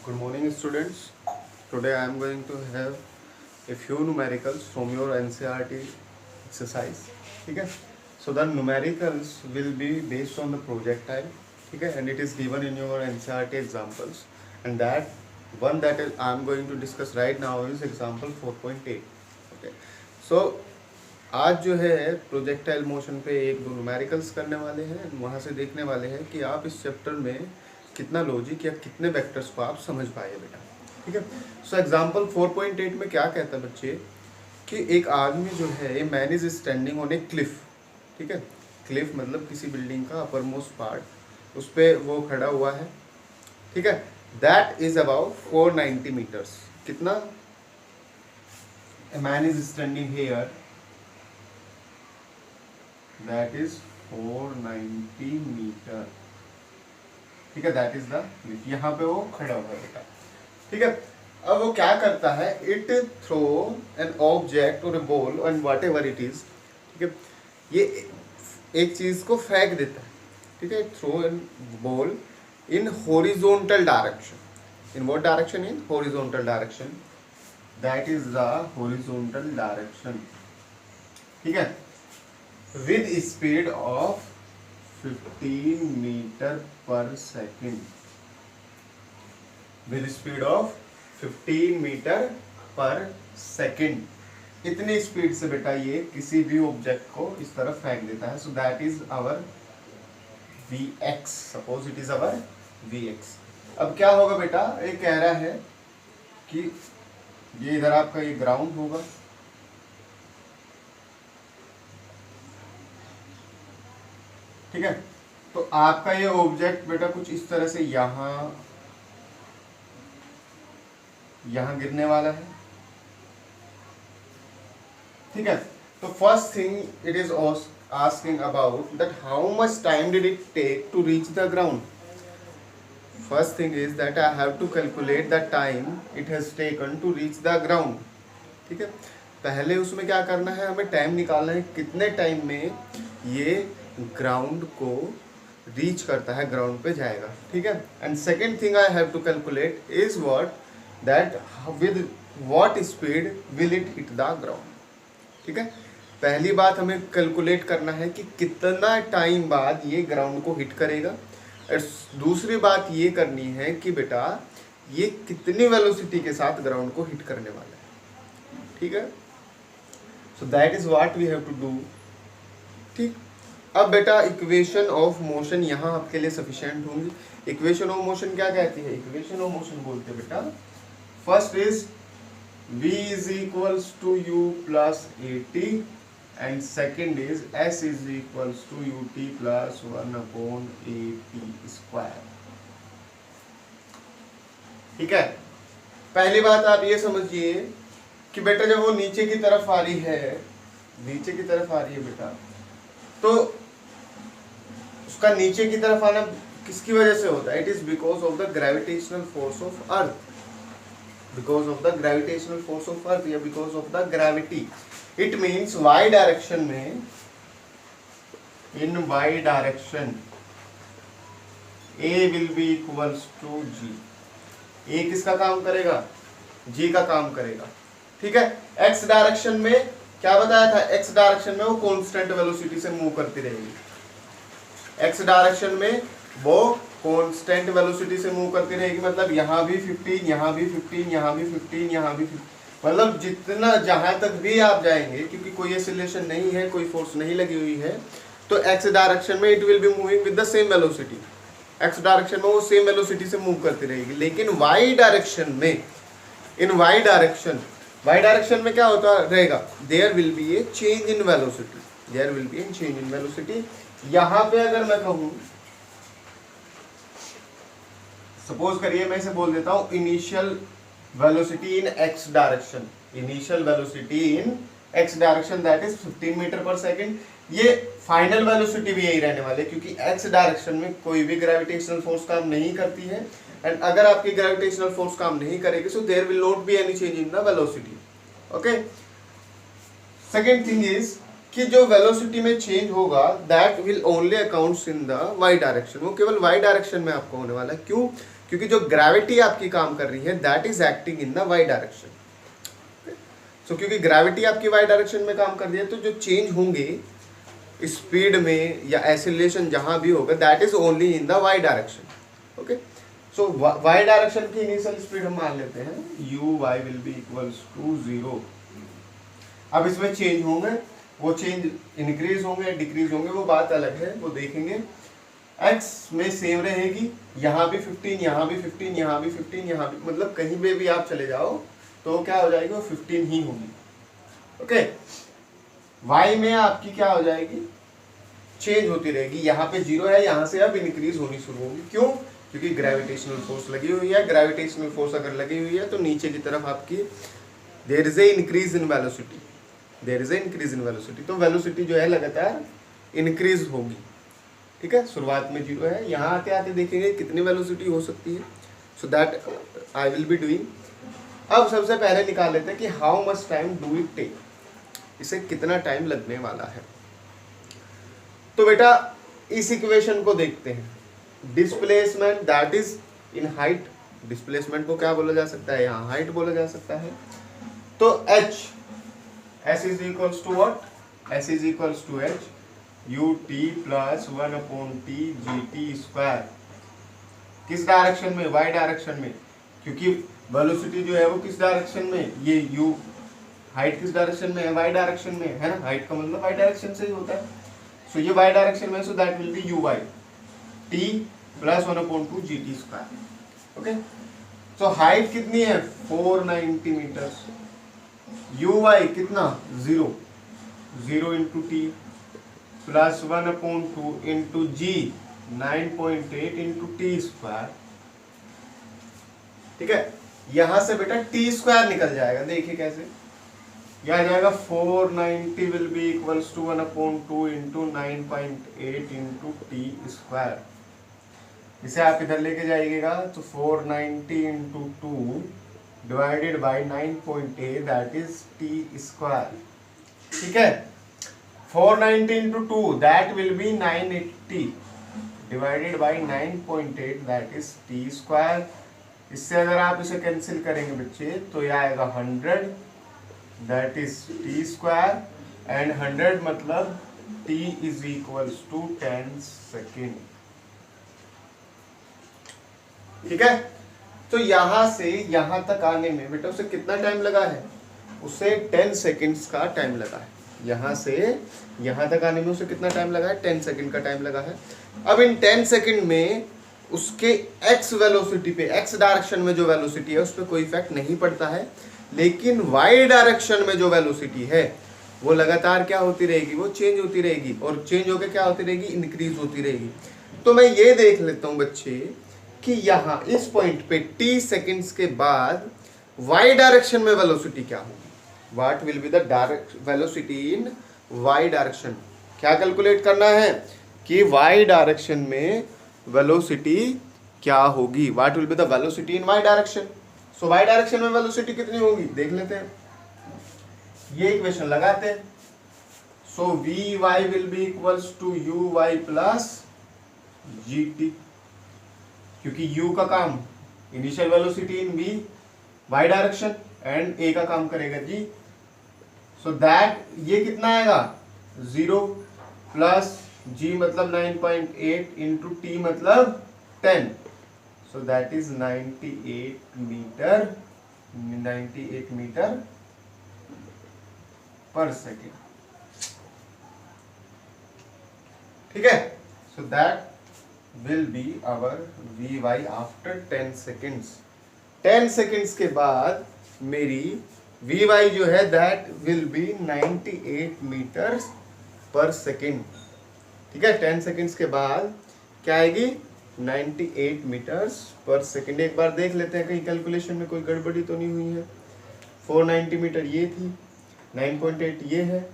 Good morning, students. Today I am going to have a few numericals from your NCERT exercise. ठीक है? So the numericals will be based on the projectile. ठीक है? And it is given in your NCERT examples. And that one that I am going to discuss right now is example 4.8. Okay. So आज जो है projectile motion पे एक दो numericals करने वाले हैं, वहाँ से देखने वाले हैं कि आप इस चैप्टर में कितना लॉजिक या कितने वेक्टर्स को आप समझ पाए बेटा। ठीक है। सो एग्जांपल 4.8 में क्या कहता है बच्चे कि एक आदमी जो है, ए man is standing on A Cliff. ठीक है। क्लिफ मतलब किसी बिल्डिंग का अपर मोस्ट पार्ट, उस पर वो खड़ा हुआ है। ठीक है। That is about 490 meters. कितना? A man is standing here, that is 490 meter. ठीक है। दैट इज द, यहाँ पे वो खड़ा हुआ है बेटा। ठीक है। अब वो क्या करता है, इट थ्रो एन ऑब्जेक्ट और a ball and whatever it is. ठीक है। ये एक चीज को फेंक देता है। ठीक है। Throw an ball in horizontal direction. In what direction? In horizontal direction. That is the horizontal direction. ठीक है। with speed of 15 meter per second, with speed of 15 meter per second। इतनी स्पीड से बेटा ये किसी भी ऑब्जेक्ट को इस तरफ फेंक देता है। So that is our Vx। Suppose it is our Vx। अब क्या होगा बेटा, ये कह रहा है कि ये इधर आपका ये ग्राउंड होगा। ठीक है। तो आपका ये ऑब्जेक्ट बेटा कुछ इस तरह से यहां गिरने वाला है। ठीक है। तो first thing it is asking about that how much time did it take to reach the ground. First thing is that I have to calculate the time it has taken to reach the ground. ठीक है। पहले उसमें क्या करना है, हमें time निकालना है कितने टाइम में ये ग्राउंड को रीच करता है, ग्राउंड पे जाएगा। ठीक है। And second thing I have to calculate is what that with what speed will it hit the ground. ठीक है। पहली बात हमें कैलकुलेट करना है कि कितना टाइम बाद ये ग्राउंड को हिट करेगा, और दूसरी बात ये करनी है कि बेटा ये कितनी वेलोसिटी के साथ ग्राउंड को हिट करने वाला है। ठीक है। So that is what we have to do. ठीक। अब बेटा इक्वेशन ऑफ मोशन यहाँ आपके लिए सफिशिएंट होंगी। इक्वेशन ऑफ मोशन क्या कहती है? इक्वेशन ऑफ मोशन बोलते हैं बेटा, first is v is equals to u plus at and second is s is equals to ut plus 1/at square. ठीक है। पहली बात आप ये समझिए कि बेटा जब वो नीचे की तरफ आ रही है बेटा, तो उसका नीचे की तरफ आना किसकी वजह से होता है? It is because of the gravitational force of earth. Because of the gravitational force of earth या because of the gravity. It means Y direction में, in Y direction A will be equals to G. A किसका काम करेगा? जी का काम करेगा। ठीक है। एक्स डायरेक्शन में क्या बताया था? एक्स डायरेक्शन में वो कांस्टेंट वेलोसिटी से मूव करती रहेगी। एक्स डायरेक्शन में वो कांस्टेंट वेलोसिटी से मूव करती रहेगी, मतलब यहाँ भी 15, यहाँ भी 15, यहाँ भी 15, यहाँ भी 15, मतलब जितना जहां तक भी आप जाएंगे, क्योंकि कोई एक्सीलरेशन नहीं है, कोई फोर्स नहीं लगी हुई है, तो एक्स डायरेक्शन में it will be moving with the same velocity. X direction में वो सेम वेलोसिटी से मूव करती रहेगी। लेकिन वाई डायरेक्शन में, इन वाई डायरेक्शन में क्या होता रहेगा? There will be a change in velocity. There will be a change in velocity. यहां पे अगर मैं कहूं, सपोज करिए मैं इसे बोल देता हूं initial velocity in x direction. Initial velocity in x direction that is 15 metre per second. ये फाइनल वेलोसिटी भी यही रहने वाले, क्योंकि एक्स डायरेक्शन में कोई भी ग्रेविटेशनल फोर्स काम नहीं करती है। एंड अगर आपकी ग्रेविटेशनल फोर्स काम नहीं करेगी, so there will not be any change in the velocity. Okay. Second thing is कि जो वेलोसिटी में चेंज होगा that will only accounts in the Y direction, वो केवल वाई डायरेक्शन में आपको होने वाला है। क्यों? क्योंकि जो ग्रेविटी आपकी काम कर रही है that is acting in the Y direction. So क्योंकि ग्रेविटी आपकी वाई डायरेक्शन में काम कर रही है तो जो चेंज होंगे स्पीड में या एक्सीलरेशन जहां भी होगा that is only in the Y direction. Okay, so y direction की इनिशियल स्पीड हम मान लेते हैं u y will be equals to 0। अब इसमें चेंज होंगे, वो चेंज इंक्रीज होंगे डिक्रीज होंगे वो बात अलग है, वो देखेंगे। x में सेम रहेगी, यहाँ भी 15, यहाँ भी 15, यहाँ भी 15, यहाँ भी, मतलब कहीं पे भी आप चले जाओ तो क्या हो जाएगी, वो 15 ही होगी। ओके, y में आपकी क्या हो जाएगी, चेंज होती रहेगी। यहाँ पे 0 है, यहाँ से अब इंक्रीज होनी शुरू होगी। क्यों? क्योंकि ग्रेविटेशनल फोर्स लगी हुई है। ग्रेविटेशनल फोर्स अगर लगी हुई है तो नीचे की तरफ आपकी there is a increase in velocity, there is a increase in velocity. तो वेलोसिटी जो है लगातार इंक्रीज होगी। ठीक है, शुरुआत में 0 है, यहाँ आते आते देखेंगे कितनी वेलोसिटी हो सकती है। So that I will be doing. अब सबसे पहले निकाल लेते हैं कि how much time do it take, इसे कितना टाइम लगने वाला है। तो बेटा इस इक्वेशन को देखते हैं। Displacement that is in height, displacement को क्या बोला जा सकता है, यहाँ हाइट बोला जा सकता है। तो s is equals to what, s is equals to h ut plus 1/t gt square. किस डायरेक्शन में, y डायरेक्शन में, क्योंकि वेलोसिटी जो है वो किस डायरेक्शन में, ये u हाइट किस डायरेक्शन में है, y डायरेक्शन में है ना, हाइट का मतलब y डायरेक्शन से ही होता है। सो ये y डायरेक्शन में, सो that will B uy t plus 1/2 gt square. Okay, so height कितनी है 490 मीटर, uy कितना 0 इंटू टी प्लस 1/2 इंटू जी 9.8 इंटू टी स्क्वायर। ठीक है, यहां से बेटा टी स्क्वायर निकल जाएगा, देखिए कैसे, यह आ जाएगा 490 will be equals to 1/2 into 9.8 into t square. इसे आप इधर लेके जाइएगा तो 490 into 2 divided by 9.8 that is t square. ठीक है, 490 into 2 that will be 980 divided by 9.8 that is t square. इससे अगर आप इसे कैंसिल करेंगे बच्चे तो यह आएगा 100 that is t square, and 100 मतलब t is equals to 10 second. ठीक है, तो यहां से यहां तक आने में बेटा उसे कितना टाइम लगा है, उसे 10 सेकेंड्स का टाइम लगा है। यहां से यहां तक आने में उसे कितना टाइम लगा है, 10 सेकेंड का टाइम लगा है। अब इन 10 सेकेंड में उसके x वेलोसिटी पे, x डायरेक्शन में जो वेलोसिटी है उस पर कोई इफेक्ट नहीं पड़ता है, लेकिन y डायरेक्शन में जो वेलोसिटी है वो लगातार क्या होती रहेगी, वो चेंज होती रहेगी, और चेंज होकर क्या होती रहेगी, इंक्रीज होती रहेगी। तो मैं ये देख लेता हूं बच्चे कि यहाँ इस पॉइंट पे t सेकेंड्स के बाद y डायरेक्शन में वेलोसिटी क्या होगी, what will be the velocity in y direction. क्या कैलकुलेट करना है कि y डायरेक्शन में वेलोसिटी क्या होगी, what will be the velocity in y direction. So y direction में वेलोसिटी कितनी होगी देख लेते हैं, ये इक्वेशन लगाते हैं। So vy will be equals to uy plus gt, क्योंकि u का काम initial velocity in v y direction and a का काम करेगा g। सो दैट ये कितना आएगा 0 प्लस g मतलब 9.8 इंटू टी मतलब 10, so that is 98 metre per second. ठीक है, so that will be our vy after 10 seconds. 10 seconds के बाद मेरी vy जो है that will be 98 metres per second. ठीक है, 10 सेकेंड्स के बाद क्या आएगी 98 मीटर्स पर सेकेंड। एक बार देख लेते हैं कहीं कैलकुलेशन में कोई गड़बड़ी तो नहीं हुई है। 490 मीटर ये थी, 9.8 ये है,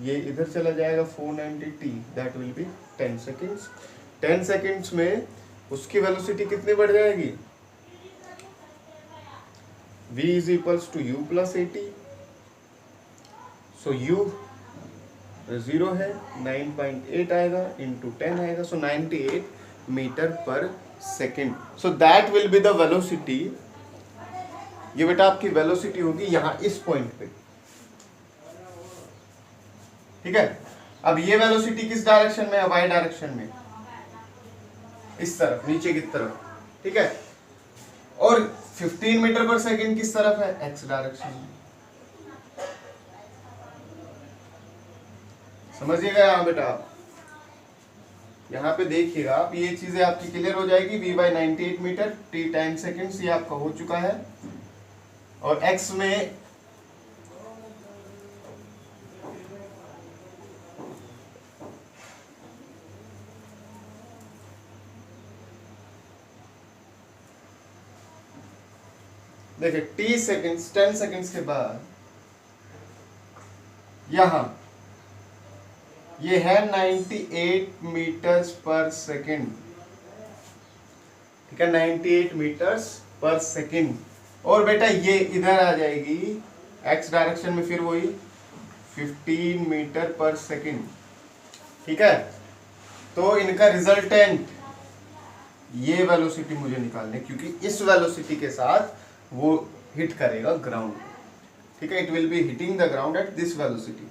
ये इधर चला जाएगा 490t that will be 10 seconds. 10 seconds में उसकी वेलोसिटी कितनी बढ़ जाएगी, v is equals to u plus 80। So u zero है, 9.8 आएगा इंटू 10 आएगा, so 98 metre per second. So that will be the velocity. ये बेटा आपकी वेलोसिटी होगी यहाँ इस पॉइंट पे, ठीक है। अब ये वेलोसिटी किस डायरेक्शन में है? वाई डायरेक्शन में, इस तरफ, नीचे की तरफ, ठीक है। और 15 मीटर पर सेकेंड किस तरफ है? एक्स डायरेक्शन में। समझिएगा यहाँ बेटा आप, यहाँ पे देखिएगा आप, ये चीजें आपकी क्लियर हो जाएगी। v by 98 metre, t time seconds, ये आपका हो चुका है। और x में देखिए t सेकेंड्स, 10 सेकेंड्स के बाद यहां ये है 98 मीटर्स पर सेकेंड, ठीक है, 98 मीटर्स पर सेकेंड। और बेटा ये इधर आ जाएगी x डायरेक्शन में, फिर वही 15 मीटर पर सेकेंड, ठीक है। तो इनका रिजल्टेंट ये वेलोसिटी मुझे निकालने, क्योंकि इस वेलोसिटी के साथ वो हिट करेगा ग्राउंड, ठीक है। It will be hitting the ground at this velocity,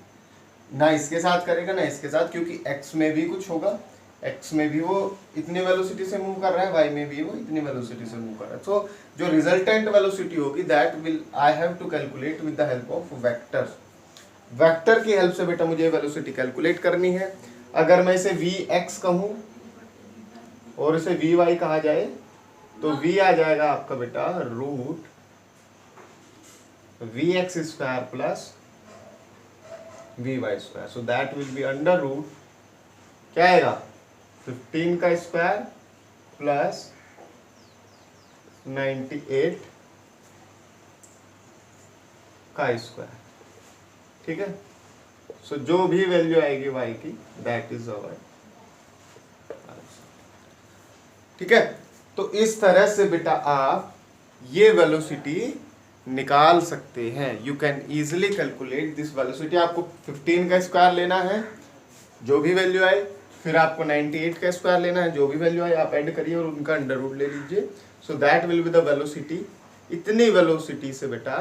ना इसके साथ करेगा ना इसके साथ, क्योंकि x में भी कुछ होगा, x में भी वो इतनी वेलोसिटी से मूव कर रहा है, y में भी वो इतनी वेलोसिटी से मूव कर रहा है। सो जो रिजल्टेंट वेलोसिटी होगी that will I have to calculate with the help of vector. Vector की हेल्प से बेटा मुझे वेलोसिटी कैलकुलेट करनी है। अगर मैं इसे vx कहूँ और इसे vy कहा जाए तो v आ जाएगा आपका बेटा root vx square plus vy square. So that will be under root, क्या आएगा, 15 का स्क्वायर प्लस 98 का स्क्वायर, ठीक है। सो जो भी वैल्यू आएगी y की दैट इज अवर, ठीक है। तो इस तरह से बेटा आप ये वेलोसिटी निकाल सकते हैं। You can easily calculate this velocity. आपको 15 का स्क्वायर लेना है, जो भी वैल्यू आए, फिर आपको 98 का स्क्वायर लेना है, जो भी वैल्यू आए आप ऐड करिए और उनका अंडर रूट ले लीजिए। सो that will be the velocity. इतनी वेलोसिटी से बेटा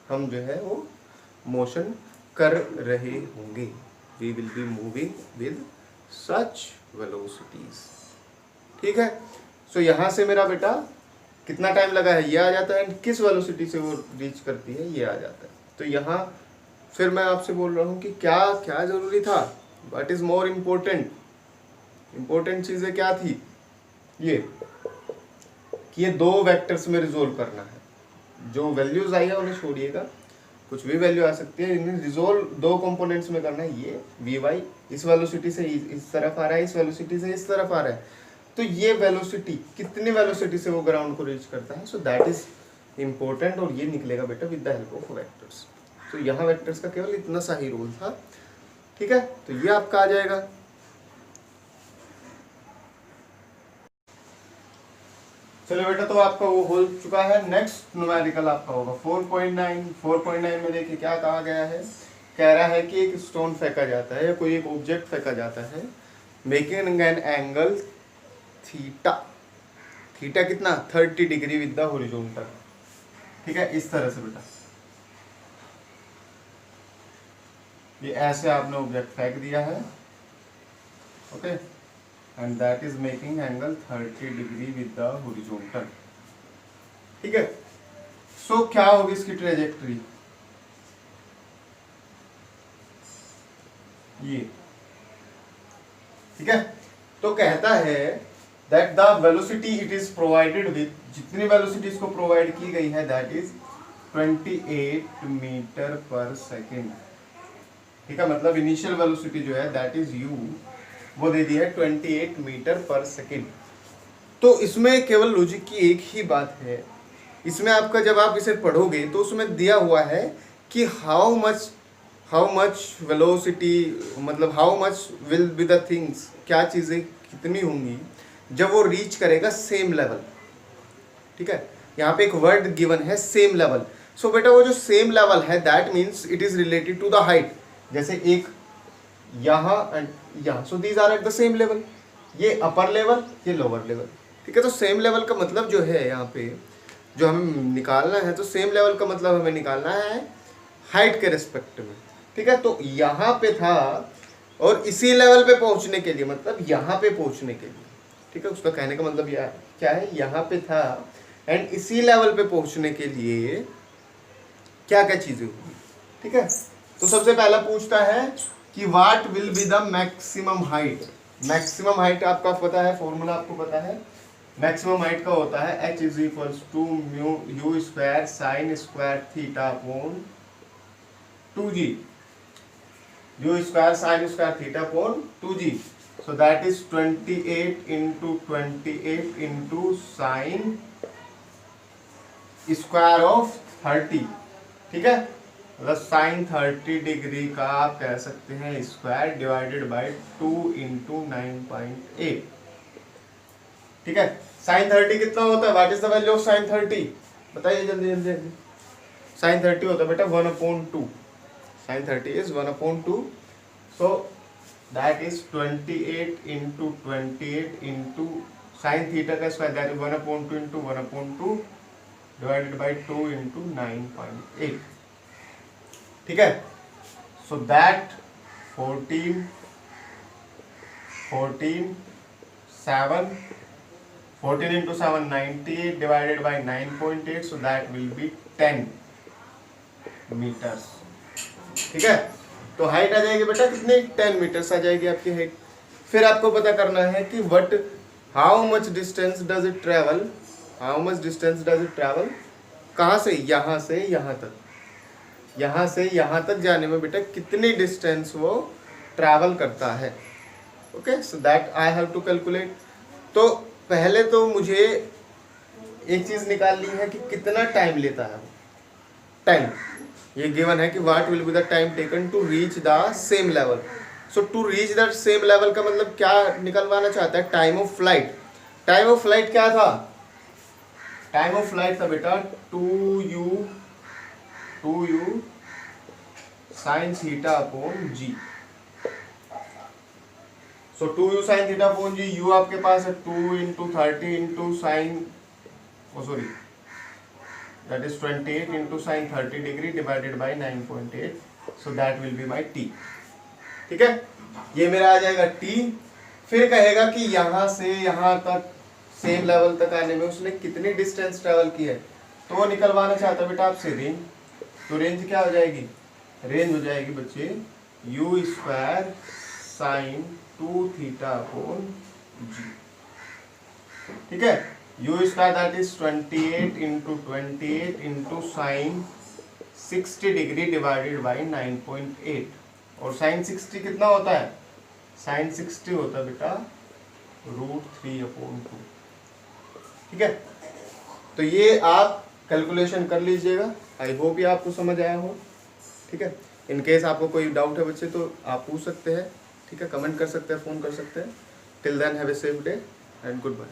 हम जो है वो मोशन कर रहे होंगे। We will be moving with such velocities, ठीक है। सो यहाँ से मेरा बेटा कितना टाइम लगा है, ये आ जाता है, एंड किस वेलोसिटी से वो रीच करती है, ये आ जाता है। तो यहाँ फिर मैं आपसे बोल रहा हूँ कि क्या क्या जरूरी था, what is more important, important चीजें क्या थी, ये कि ये दो वेक्टर्स में रिजोल्व करना है। जो वैल्यूज आई है उन्हें छोड़िएगा, कुछ भी वैल्यू आ सकती है, इन्हें रिजोल्व दो कंपोनेंट्स में करना है। ये vy इस वेलोसिटी से इस तरफ आ रहा है, इस वेलोसिटी से इस तरफ आ रहा है, तो ये वेलोसिटी कितनी वेलोसिटी से वो ग्राउंड को रीच करता है। सो दैट इज इंपॉर्टेंट, और ये निकलेगा बेटा with the help of vectors. तो यहाँ वेक्टर्स का केवल इतना सा ही रोल था, ठीक है। तो ये आपका आ जाएगा। चलो बेटा, तो आपका वो हो चुका है। नेक्स्ट न्यूमेरिकल आपका होगा 4.9। 4.9 में देखिए क्या कहा गया है, कह रहा है कि एक स्टोन फेंका जाता है या कोई एक ऑब्जेक्ट फेंका जाता है, making an angle theta. Theta कितना, 30 डिग्री विद द हॉरिजॉन्टल, ठीक है। इस तरह से बेटा ये ऐसे आपने ऑब्जेक्ट फेंक दिया है, okay, and that is making angle 30 degree with the horizontal, ठीक है। सो क्या होगी इसकी ट्रेजेक्ट्री, ये, ठीक है। तो कहता है that the velocity it is provided with, जितनी वेलोसिटी इसको प्रोवाइड की गई है that is 28 metre per second, ठीक है। मतलब इनिशियल वेलोसिटी जो है दैट इज u, वो दे दी है 28 मीटर पर सेकेंड। तो इसमें केवल लॉजिक की एक ही बात है, इसमें आपका जब आप इसे पढ़ोगे तो उसमें दिया हुआ है कि हाउ मच वेलोसिटी, मतलब how much will be the things, क्या चीज़ें कितनी होंगी जब वो रीच करेगा सेम लेवल, ठीक है। यहाँ पे एक वर्ड गिवन है सेम लेवल। सो बेटा वो जो सेम लेवल है that means it is related to the height. जैसे एक यहाँ एंड यहाँ, so these are at the same level, ये अपर लेवल ये लोअर लेवल, ठीक है। तो सेम लेवल का मतलब जो है यहाँ पे जो हमें निकालना है, तो सेम लेवल का मतलब हमें निकालना है हाइट के रिस्पेक्ट में, ठीक है। तो यहाँ पे था और इसी लेवल पे पहुंचने के लिए, मतलब यहाँ पे पहुंचने के लिए, ठीक है, उसका कहने का मतलब यह क्या है, यहाँ पे था एंड इसी लेवल पे पहुंचने के लिए क्या क्या चीजें हुई, ठीक है। तो सबसे पहला पूछता है कि what will be the maximum height. Maximum height आपका पता है, फॉर्मूला आपको पता है, मैक्सिमम हाइट का होता है h is equals to mu u square sine square theta upon 2g, u square sine square theta upon 2g, so that is 28 into 28 into sine square of 30, ठीक है, मतलब साइन 30 डिग्री का आप कह सकते हैं स्क्वायर डिवाइडेड बाय 2 इंटू 9.8, ठीक है। साइन 30 कितना होता है, what is the value of sine 30, बताइए जल्दी जल्दी जल्दी। साइन 30 होता है बेटा 1/2, sine 30 is 1/2, so that is 28 into 28 into sine theta का square, that is 1/2 into 1/2 divided by 2 into 9.8, ठीक है। So that 14 into 7 98 divided by 9.8, so that will be 10 meters, ठीक है। तो हाइट आ जाएगी बेटा कितने, 10 मीटर्स आ जाएगी आपकी हाइट। फिर आपको पता करना है कि how much distance does it travel, कहाँ से यहाँ तक, यहाँ से यहाँ तक जाने में बेटा कितनी डिस्टेंस वो ट्रैवल करता है, okay. So that I have to calculate. तो पहले तो मुझे एक चीज निकालनी है कि कितना टाइम लेता है टाइम, ये गिवन है कि what will be the time taken to reach the same level. So to reach the same level का मतलब क्या निकलवाना चाहता है, time of flight. Time of flight क्या था, टाइम ऑफ फ्लाइट था बेटा 2u sine theta upon g. So 2u sine theta upon g, u आपके पास है 2 into 30 into sine that is 28 into sine 30 degree divided by 9.8, so that will be my t, ठीक है। ये मेरा आ जाएगा t। फिर कहेगा कि यहाँ से यहाँ तक सेम लेवल तक आने में उसने कितनी डिस्टेंस ट्रेवल की है, तो वो निकलवाना चाहता है बेटा आपसे रेंज। तो रेंज क्या हो जाएगी, रेंज हो जाएगी बच्चे u square sine 2 theta upon G, ठीक है। U square that is 28 into 28 into sine 60 degree divided by 9.8, और साइन 60 कितना होता है, साइन 60 होता है बेटा √3/2, ठीक है। तो ये आप कैलकुलेशन कर लीजिएगा, आई होप ये आपको समझ आया हो, ठीक है। इन केस आपको कोई डाउट है बच्चे तो आप पूछ सकते हैं, ठीक है, कमेंट कर सकते हैं, फ़ोन कर सकते हैं। Till then have a safe day and good bye.